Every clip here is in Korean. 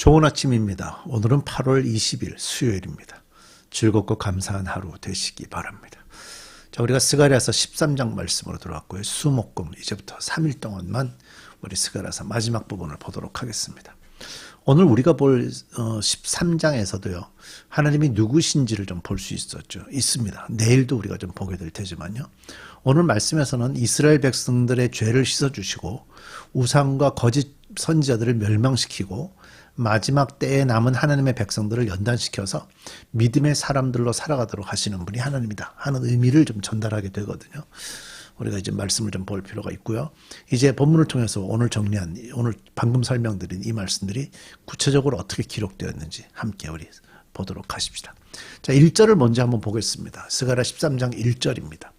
좋은 아침입니다. 오늘은 8월 20일 수요일입니다. 즐겁고 감사한 하루 되시기 바랍니다. 자, 우리가 스가랴서 13장 말씀으로 들어왔고요. 수목금 이제부터 3일 동안만 우리 스가랴서 마지막 부분을 보도록 하겠습니다. 오늘 우리가 볼 13장에서도요. 하나님이 누구신지를 좀 볼 수 있습니다. 내일도 우리가 좀 보게 될 테지만요. 오늘 말씀에서는 이스라엘 백성들의 죄를 씻어주시고 우상과 거짓 선지자들을 멸망시키고 마지막 때에 남은 하나님의 백성들을 연단시켜서 믿음의 사람들로 살아가도록 하시는 분이 하나님이다 하는 의미를 좀 전달하게 되거든요. 우리가 이제 말씀을 좀 볼 필요가 있고요. 이제 본문을 통해서 오늘 방금 설명드린 이 말씀들이 구체적으로 어떻게 기록되었는지 함께 우리 보도록 하십시다. 자, 1절을 먼저 한번 보겠습니다. 스가랴 13장 1절입니다.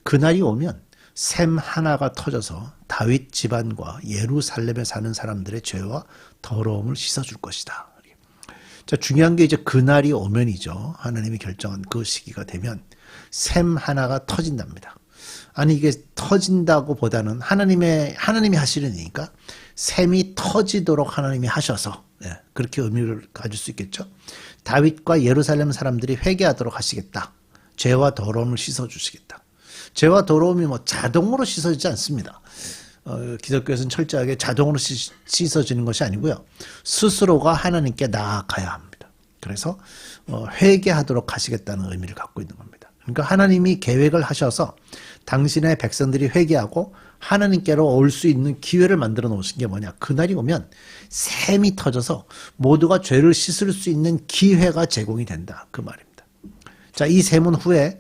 그날이 오면 샘 하나가 터져서 다윗 집안과 예루살렘에 사는 사람들의 죄와 더러움을 씻어줄 것이다. 자, 중요한 게 이제 그날이 오면이죠. 하나님이 결정한 그 시기가 되면 샘 하나가 터진답니다. 아니, 이게 터진다고 보다는 하나님이 하시는 일이니까 샘이 터지도록 하나님이 하셔서, 그렇게 의미를 가질 수 있겠죠. 다윗과 예루살렘 사람들이 회개하도록 하시겠다. 죄와 더러움을 씻어주시겠다. 죄와 더러움이 자동으로 씻어지지 않습니다. 기독교에서는 철저하게 자동으로 씻어지는 것이 아니고요. 스스로가 하나님께 나아가야 합니다. 그래서 회개하도록 하시겠다는 의미를 갖고 있는 겁니다. 그러니까 하나님이 계획을 하셔서 당신의 백성들이 회개하고 하나님께로 올 수 있는 기회를 만들어 놓으신 게 뭐냐. 그날이 오면 샘이 터져서 모두가 죄를 씻을 수 있는 기회가 제공이 된다. 그 말입니다. 자, 이 샘은 후에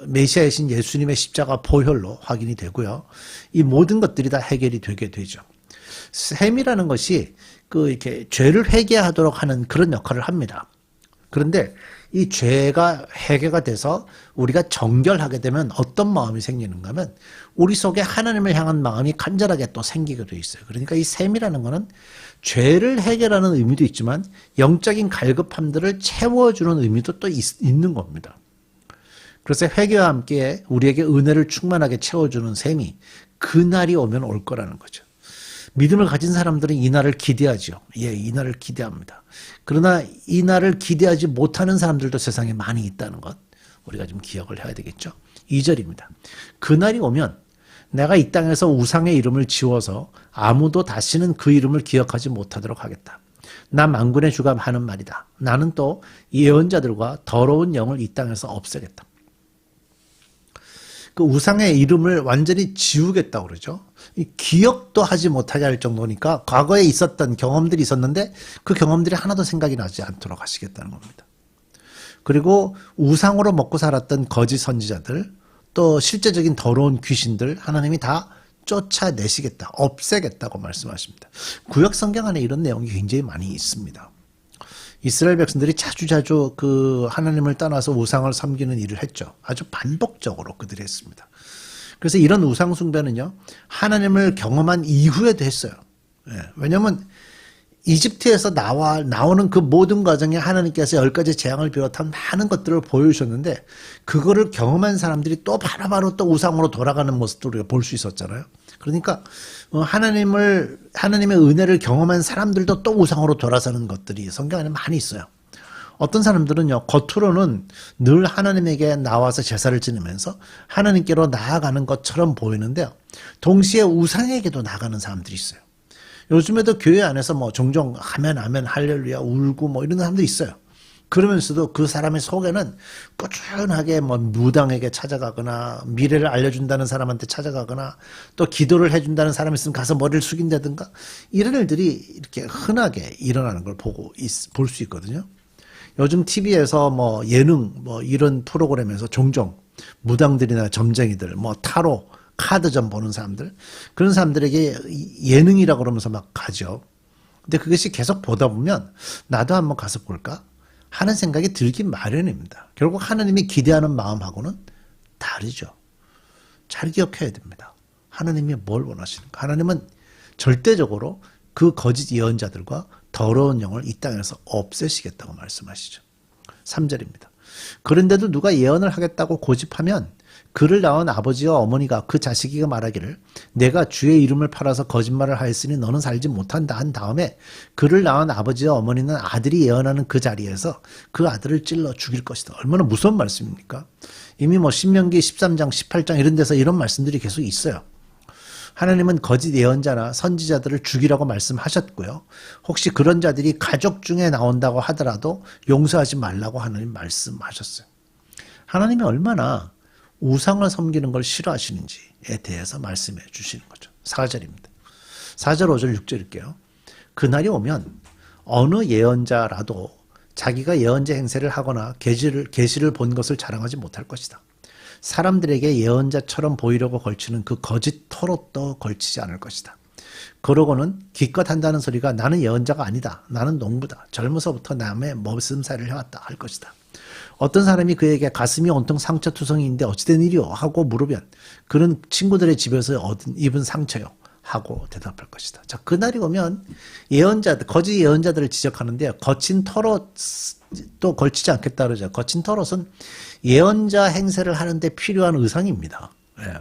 메시아이신 예수님의 십자가 보혈로 확인이 되고요. 이 모든 것들이 다 해결이 되게 되죠. 셈이라는 것이 이렇게 죄를 회개하도록 하는 그런 역할을 합니다. 그런데 이 죄가 해결가 돼서 우리가 정결하게 되면 어떤 마음이 생기는가 하면 우리 속에 하나님을 향한 마음이 간절하게 또 생기게 돼 있어요. 그러니까 이 셈이라는 거는 죄를 해결하는 의미도 있지만 영적인 갈급함들을 채워주는 의미도 또 있는 겁니다. 그래서 회개와 함께 우리에게 은혜를 충만하게 채워주는 셈이 그날이 오면 올 거라는 거죠. 믿음을 가진 사람들은 이 날을 기대하죠. 이 날을 기대합니다. 그러나 이 날을 기대하지 못하는 사람들도 세상에 많이 있다는 것 우리가 좀 기억을 해야 되겠죠. 2절입니다. 그날이 오면 내가 이 땅에서 우상의 이름을 지워서 아무도 다시는 그 이름을 기억하지 못하도록 하겠다. 나 만군의 주가 하는 말이다. 나는 또 예언자들과 더러운 영을 이 땅에서 없애겠다. 그 우상의 이름을 완전히 지우겠다고 그러죠. 기억도 하지 못하게 할 정도니까 과거에 있었던 경험들이 있었는데 그 경험들이 하나도 생각이 나지 않도록 하시겠다는 겁니다. 그리고 우상으로 먹고 살았던 거짓 선지자들, 또 실제적인 더러운 귀신들 하나님이 다 쫓아내시겠다, 없애겠다고 말씀하십니다. 구약 성경 안에 이런 내용이 굉장히 많이 있습니다. 이스라엘 백성들이 자주자주 그 하나님을 떠나서 우상을 섬기는 일을 했죠. 아주 반복적으로 그들이 했습니다. 그래서 이런 우상 숭배는요, 하나님을 경험한 이후에도 했어요. 왜냐하면 이집트에서 나오는 그 모든 과정에 하나님께서 10가지 재앙을 비롯한 많은 것들을 보여주셨는데 그거를 경험한 사람들이 또 바로바로 또 우상으로 돌아가는 모습도 우리가 볼 수 있었잖아요. 그러니까 하나님의 은혜를 경험한 사람들도 또 우상으로 돌아서는 것들이 성경 안에 많이 있어요. 어떤 사람들은요, 겉으로는 늘 하나님에게 나와서 제사를 지내면서 하나님께로 나아가는 것처럼 보이는데요. 동시에 우상에게도 나가는 사람들이 있어요. 요즘에도 교회 안에서 종종 아멘 할렐루야 울고 이런 사람들이 있어요. 그러면서도 그 사람의 속에는 꾸준하게 무당에게 찾아가거나 미래를 알려준다는 사람한테 찾아가거나 또 기도를 해준다는 사람이 있으면 가서 머리를 숙인다든가 이런 일들이 이렇게 흔하게 일어나는 걸 볼 수 있거든요. 요즘 TV에서 예능 이런 프로그램에서 종종 무당들이나 점쟁이들 타로 카드점 보는 사람들 그런 사람들에게 예능이라고 그러면서 막 가죠. 근데 그것이 계속 보다 보면 나도 한번 가서 볼까 하는 생각이 들긴 마련입니다. 결국 하나님이 기대하는 마음하고는 다르죠. 잘 기억해야 됩니다. 하나님이 뭘 원하시는가. 하나님은 절대적으로 그 거짓 예언자들과 더러운 영을 이 땅에서 없애시겠다고 말씀하시죠. 3절입니다. 그런데도 누가 예언을 하겠다고 고집하면 그를 낳은 아버지와 어머니가 그 자식에게 말하기를 내가 주의 이름을 팔아서 거짓말을 하였으니 너는 살지 못한다 한 다음에 그를 낳은 아버지와 어머니는 아들이 예언하는 그 자리에서 그 아들을 찔러 죽일 것이다. 얼마나 무서운 말씀입니까? 이미 뭐 신명기 13장 18장 이런 데서 이런 말씀들이 계속 있어요. 하나님은 거짓 예언자나 선지자들을 죽이라고 말씀하셨고요. 혹시 그런 자들이 가족 중에 나온다고 하더라도 용서하지 말라고 하나님 말씀하셨어요. 하나님이 얼마나 우상을 섬기는 걸 싫어하시는지에 대해서 말씀해 주시는 거죠. 4절입니다. 4절, 5절, 6절 읽게요. 그날이 오면 어느 예언자라도 자기가 예언자 행세를 하거나 계시를 본 것을 자랑하지 못할 것이다. 사람들에게 예언자처럼 보이려고 걸치는 그 거짓 토롯도 걸치지 않을 것이다. 그러고는 기껏 한다는 소리가 나는 예언자가 아니다. 나는 농부다. 젊어서부터 남의 머슴살이를 해왔다 할 것이다. 어떤 사람이 그에게 가슴이 온통 상처투성이인데 어찌된 일이오? 하고 물으면 그는 친구들의 집에서 입은 상처요. 하고 대답할 것이다. 자, 그날이 오면 거짓 예언자들을 지적하는데요. 거친 털옷도 걸치지 않겠다 그러죠. 거친 털옷은 예언자 행세를 하는데 필요한 의상입니다. 예.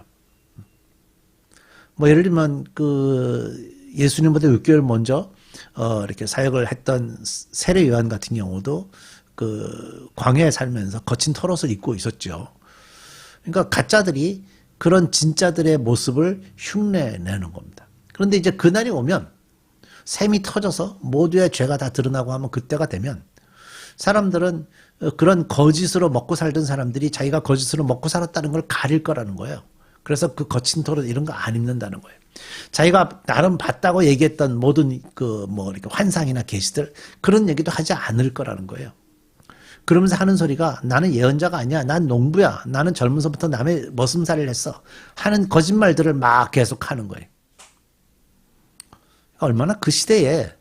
뭐 예를 들면 예수님보다 6개월 먼저 이렇게 사역을 했던 세례 요한 같은 경우도 광야에 살면서 거친 털옷을 입고 있었죠. 그러니까 가짜들이 그런 진짜들의 모습을 흉내내는 겁니다. 그런데 이제 그날이 오면 샘이 터져서 모두의 죄가 다 드러나고 하면 그때가 되면 사람들은 그런 거짓으로 먹고 살던 사람들이 자기가 거짓으로 먹고 살았다는 걸 가릴 거라는 거예요. 그래서 그 거친 털옷 이런 거 안 입는다는 거예요. 자기가 나름 봤다고 얘기했던 모든 이렇게 환상이나 계시들 그런 얘기도 하지 않을 거라는 거예요. 그러면서 하는 소리가 나는 예언자가 아니야. 난 농부야. 나는 젊어서부터 남의 머슴살이를 했어. 하는 거짓말들을 막 계속 하는 거예요. 얼마나 그 시대에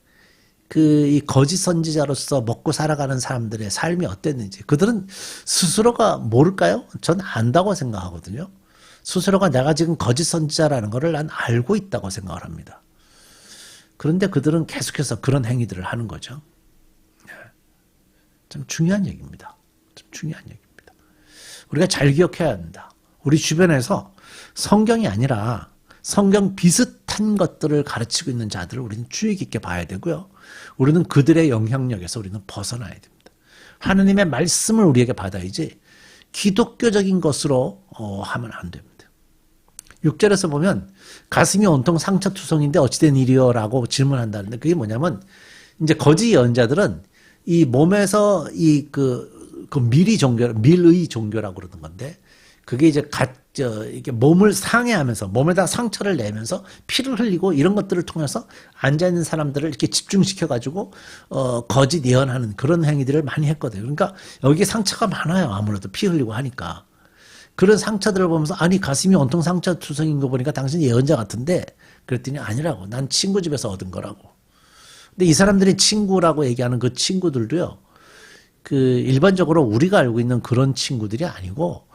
이 거짓 선지자로서 먹고 살아가는 사람들의 삶이 어땠는지 그들은 스스로가 모를까요? 전 안다고 생각하거든요. 스스로가 내가 지금 거짓 선지자라는 것을 난 알고 있다고 생각을 합니다. 그런데 그들은 계속해서 그런 행위들을 하는 거죠. 참 중요한 얘기입니다. 참 중요한 얘기입니다. 우리가 잘 기억해야 한다. 우리 주변에서 성경이 아니라 성경 비슷한 것들을 가르치고 있는 자들을 우리는 주의 깊게 봐야 되고요. 우리는 그들의 영향력에서 우리는 벗어나야 됩니다. 하느님의 말씀을 우리에게 받아야지 기독교적인 것으로 하면 안 됩니다. 6절에서 보면 가슴이 온통 상처투성인데 어찌된 일이요? 라고 질문한다는데 그게 뭐냐면 이제 거짓 예언자들은 이 몸에서 밀의 종교라고 그러는 건데 그게 이제 이게 몸을 상해하면서 몸에다 상처를 내면서 피를 흘리고 이런 것들을 통해서 앉아있는 사람들을 이렇게 집중시켜가지고 거짓 예언하는 그런 행위들을 많이 했거든요. 그러니까 여기에 상처가 많아요. 아무래도 피 흘리고 하니까. 그런 상처들을 보면서 아니 가슴이 온통 상처투성인 거 보니까 당신 예언자 같은데 그랬더니 아니라고. 난 친구 집에서 얻은 거라고. 근데 이 사람들이 친구라고 얘기하는 그 친구들도요. 일반적으로 우리가 알고 있는 그런 친구들이 아니고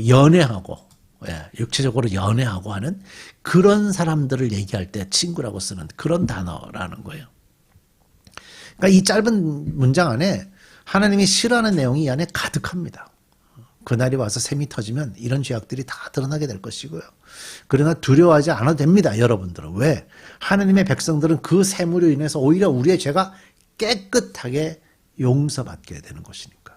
연애하고 육체적으로 연애하고 하는 그런 사람들을 얘기할 때 친구라고 쓰는 그런 단어라는 거예요. 그러니까 이 짧은 문장 안에 하나님이 싫어하는 내용이 이 안에 가득합니다. 그날이 와서 샘이 터지면 이런 죄악들이 다 드러나게 될 것이고요. 그러나 두려워하지 않아도 됩니다. 여러분들은. 왜? 하나님의 백성들은 그 샘으로 인해서 오히려 우리의 죄가 깨끗하게 용서받게 되는 것이니까.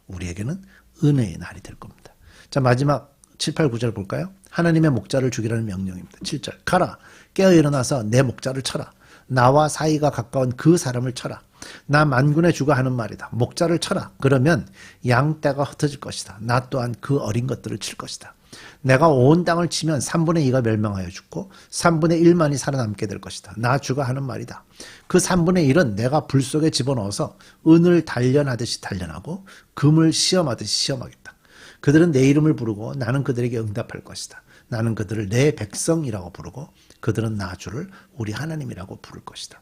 우리에게는 은혜의 날이 될 겁니다. 자, 마지막 7, 8, 9절 볼까요? 하나님의 목자를 죽이라는 명령입니다. 7절. 가라. 깨어 일어나서 내 목자를 쳐라. 나와 사이가 가까운 그 사람을 쳐라. 나 만군의 주가 하는 말이다. 목자를 쳐라. 그러면 양떼가 흩어질 것이다. 나 또한 그 어린 것들을 칠 것이다. 내가 온 땅을 치면 3분의 2가 멸망하여 죽고 3분의 1만이 살아남게 될 것이다. 나 주가 하는 말이다. 그 3분의 1은 내가 불 속에 집어넣어서 은을 단련하듯이 단련하고 금을 시험하듯이 시험하겠다. 그들은 내 이름을 부르고 나는 그들에게 응답할 것이다. 나는 그들을 내 백성이라고 부르고 그들은 나 주를 우리 하나님이라고 부를 것이다.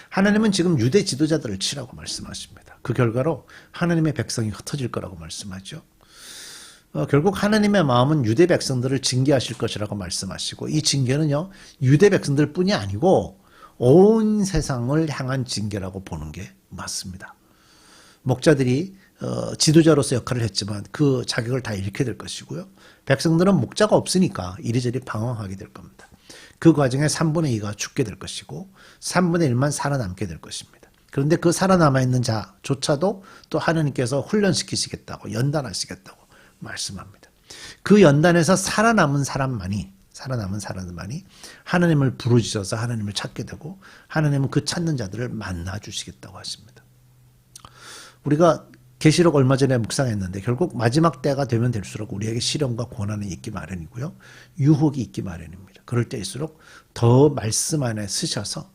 하나님은 지금 유대 지도자들을 치라고 말씀하십니다. 그 결과로 하나님의 백성이 흩어질 거라고 말씀하죠. 결국 하나님의 마음은 유대 백성들을 징계하실 것이라고 말씀하시고 이 징계는요 유대 백성들 뿐이 아니고 온 세상을 향한 징계라고 보는 게 맞습니다. 목자들이 지도자로서 역할을 했지만 그 자격을 다 잃게 될 것이고요. 백성들은 목자가 없으니까 이리저리 방황하게 될 겁니다. 그 과정에 3분의 2가 죽게 될 것이고 3분의 1만 살아남게 될 것입니다. 그런데 그 살아남아 있는 자조차도 또 하나님께서 훈련시키시겠다고 연단하시겠다고 말씀합니다. 그 연단에서 살아남은 사람만이 하나님을 부르짖어서 하나님을 찾게 되고 하나님은 그 찾는 자들을 만나 주시겠다고 하십니다. 우리가 계시록 얼마 전에 묵상했는데 결국 마지막 때가 되면 될수록 우리에게 시련과 고난이 있기 마련이고요. 유혹이 있기 마련입니다. 그럴 때일수록 더 말씀 안에 쓰셔서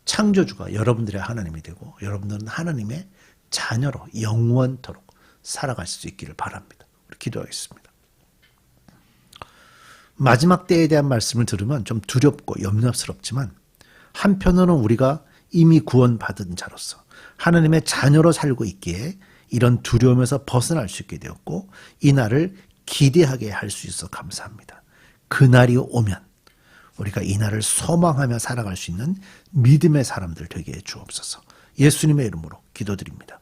창조주가 여러분들의 하나님이 되고 여러분들은 하나님의 자녀로 영원토록 살아갈 수 있기를 바랍니다. 우리 기도하겠습니다. 마지막 때에 대한 말씀을 들으면 좀 두렵고 염려스럽지만 한편으로는 우리가 이미 구원받은 자로서 하나님의 자녀로 살고 있기에 이런 두려움에서 벗어날 수 있게 되었고 이 날을 기대하게 할 수 있어 감사합니다. 그날이 오면 우리가 이 날을 소망하며 살아갈 수 있는 믿음의 사람들 되게 해 주옵소서. 예수님의 이름으로 기도드립니다.